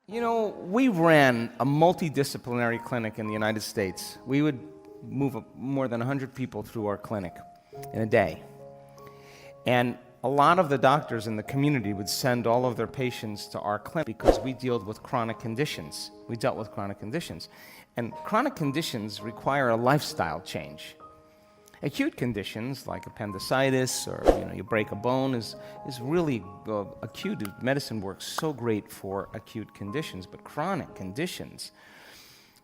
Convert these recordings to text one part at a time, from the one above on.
You know, we ran a multidisciplinary clinic in the United States. We would move more than 100 people through our clinic in a day. And a lot of the doctors in the community would send all of their patients to our clinic because we dealt with chronic conditions. And chronic conditions require a lifestyle change. Acute conditions like appendicitis or you break a bone is really acute. Medicine works so great for acute conditions, but chronic conditions,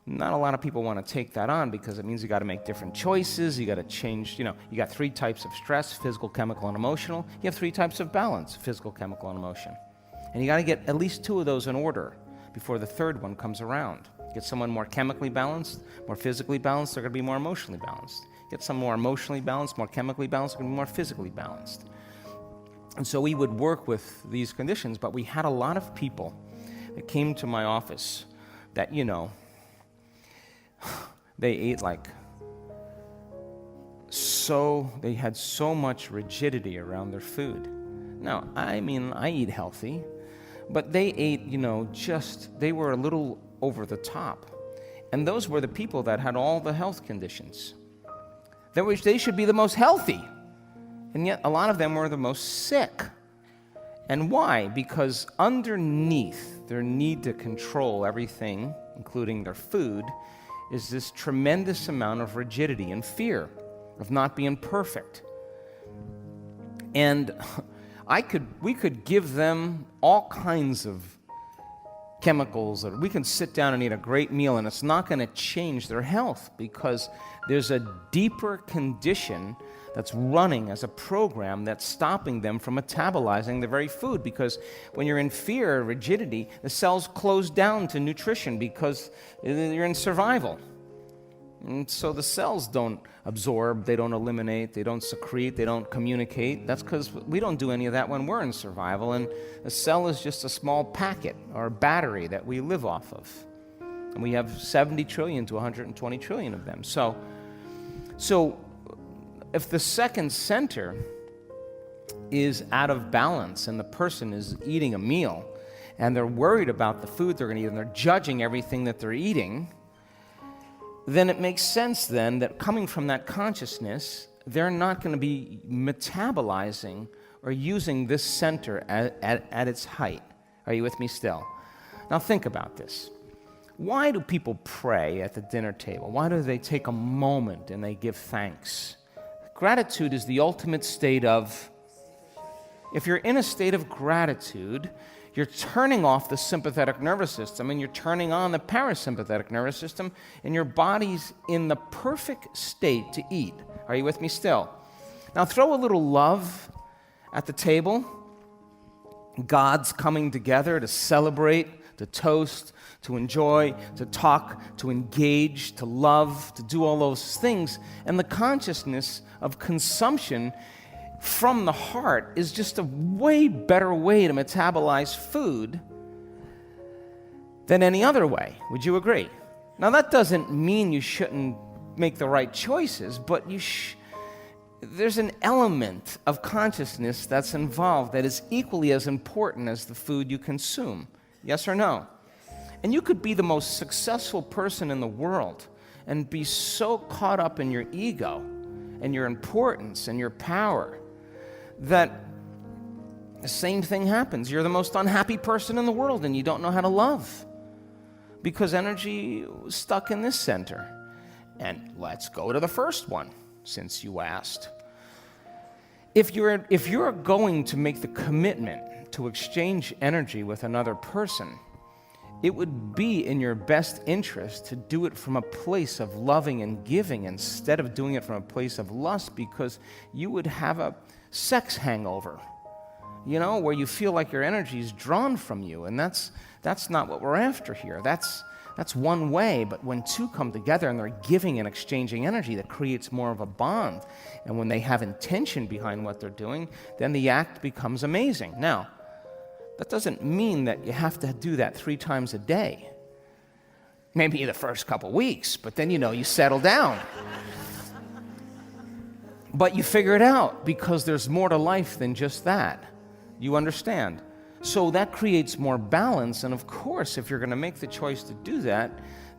not a lot of people want to take that on because it means you got to make different choices. You got to change. You got 3 types of stress: physical, chemical, and emotional. You have 3 types of balance: physical, chemical, and emotion. And you got to get at least 2 of those in order before the 3rd one comes around. Get someone more chemically balanced, more physically balanced, they're going to be more emotionally balanced. Get some more emotionally balanced, more chemically balanced, they're going to be more physically balanced. And so we would work with these conditions, but we had a lot of people that came to my office that, they ate they had so much rigidity around their food. Now, I eat healthy, but they ate, they were a little over the top. And those were the people that had all the health conditions. They should be the most healthy. And yet a lot of them were the most sick. And why? Because underneath their need to control everything, including their food, is this tremendous amount of rigidity and fear of not being perfect. And we could give them all kinds of chemicals, or we can sit down and eat a great meal and it's not going to change their health because there's a deeper condition that's running as a program that's stopping them from metabolizing the very food. Because when you're in fear or rigidity, the cells close down to nutrition because you're in survival. And so the cells don't absorb, they don't eliminate, they don't secrete, they don't communicate. That's because we don't do any of that when we're in survival. And a cell is just a small packet or battery that we live off of. And we have 70 trillion to 120 trillion of them. So if the second center is out of balance and the person is eating a meal and they're worried about the food they're going to eat and they're judging everything that they're eating, then it makes sense then that coming from that consciousness, they're not going to be metabolizing or using this center at its height. Are you with me still? Now think about this. Why do people pray at the dinner table? Why do they take a moment and they give thanks? Gratitude is the ultimate state of, if you're in a state of gratitude, you're turning off the sympathetic nervous system and you're turning on the parasympathetic nervous system, and your body's in the perfect state to eat. Are you with me still? Now throw a little love at the table. God's coming together to celebrate, to toast, to enjoy, to talk, to engage, to love, to do all those things. And the consciousness of consumption from the heart is just a way better way to metabolize food than any other way. Would you agree? Now that doesn't mean you shouldn't make the right choices, but there's an element of consciousness that's involved that is equally as important as the food you consume. Yes or no? And you could be the most successful person in the world and be so caught up in your ego and your importance and your power that the same thing happens. You're the most unhappy person in the world and you don't know how to love because energy is stuck in this center. And let's go to the first one, since you asked. If you're going to make the commitment to exchange energy with another person, it would be in your best interest to do it from a place of loving and giving instead of doing it from a place of lust, because you would have a sex hangover, where you feel like your energy is drawn from you, and that's not what we're after here. That's one way, but when 2 come together and they're giving and exchanging energy, that creates more of a bond. And when they have intention behind what they're doing, then the act becomes amazing. Now, that doesn't mean that you have to do that 3 times a day. Maybe the first couple weeks, but then you settle down. But you figure it out because there's more to life than just that. You understand? So that creates more balance, and of course, if you're going to make the choice to do that,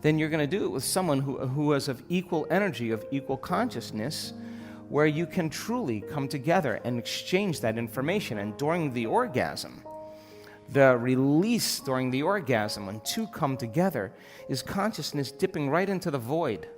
then you're going to do it with someone who is of equal energy, of equal consciousness, where you can truly come together and exchange that information. And during the orgasm, the release during the orgasm, when two come together, is consciousness dipping right into the void.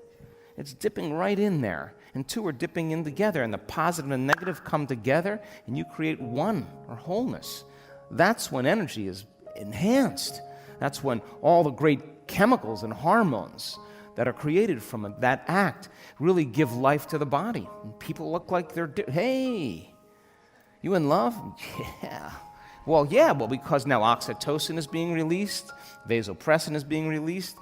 It's dipping right in there, and two are dipping in together, and the positive and negative come together, and you create one, or wholeness. That's when energy is enhanced. That's when all the great chemicals and hormones that are created from that act really give life to the body. And people look like they're, hey, you in love? Yeah. Well, because now oxytocin is being released, vasopressin is being released.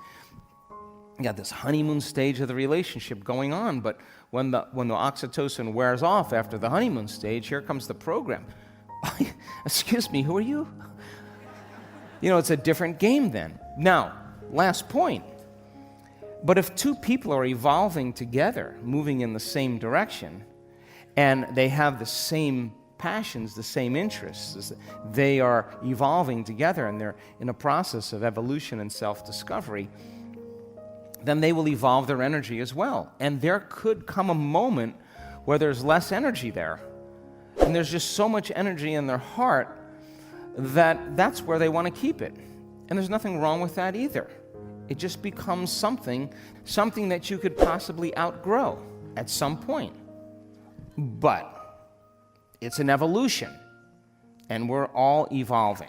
You got this honeymoon stage of the relationship going on, but when the oxytocin wears off after the honeymoon stage, here comes the program. Excuse me, who are you? It's a different game then. Now, last point. But if two people are evolving together, moving in the same direction, and they have the same passions, the same interests, they are evolving together and they're in a process of evolution and self-discovery, then they will evolve their energy as well. And there could come a moment where there's less energy there. And there's just so much energy in their heart that that's where they want to keep it. And there's nothing wrong with that either. It just becomes something that you could possibly outgrow at some point. But it's an evolution, and we're all evolving.